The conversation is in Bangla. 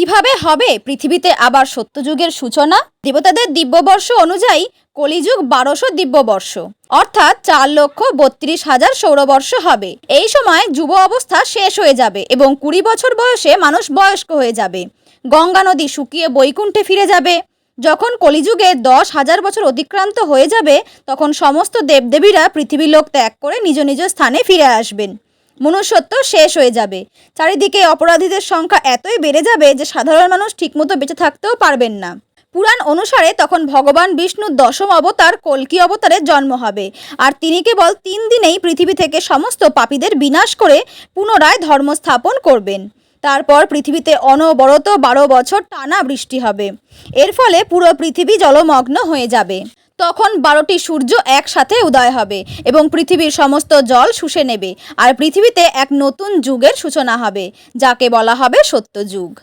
কিভাবে হবে পৃথিবীতে আবার সত্যযুগের সূচনা? দেবতাদের দিব্যবর্ষ অনুযায়ী কলিযুগ 1200 দিব্যবর্ষ, অর্থাৎ 4,32,000 সৌরবর্ষ হবে। এই সময় যুব অবস্থা শেষ হয়ে যাবে এবং 20 বছর বয়সে মানুষ বয়স্ক হয়ে যাবে। গঙ্গা নদী শুকিয়ে বৈকুণ্ঠে ফিরে যাবে। যখন কলিযুগে 10,000 বছর অতিক্রান্ত হয়ে যাবে, তখন সমস্ত দেবদেবীরা পৃথিবীলোক ত্যাগ করে নিজ নিজ স্থানে ফিরে আসবেন। মনুষ্যত্ব শেষ হয়ে যাবে। চারিদিকে অপরাধীদের সংখ্যা এতই বেড়ে যাবে যে সাধারণ মানুষ ঠিকমতো বেঁচে থাকতেও পারবেন না। পুরাণ অনুসারে তখন ভগবান বিষ্ণুর 10ম অবতার কল্কি অবতারের জন্ম হবে, আর তিনি কেবল 3 দিনেই পৃথিবী থেকে সমস্ত পাপীদের বিনাশ করে পুনরায় ধর্ম স্থাপন করবেন। তারপর পৃথিবীতে অনবরত 12 বছর টানা বৃষ্টি হবে। এর ফলে পুরো পৃথিবী জলমগ্ন হয়ে যাবে। তখন 12টি সূর্য একসাথে উদয় হবে এবং পৃথিবীর সমস্ত জল শুষে নেবে, আর পৃথিবীতে এক নতুন যুগের সূচনা হবে, যাকে বলা হবে সত্যযুগ।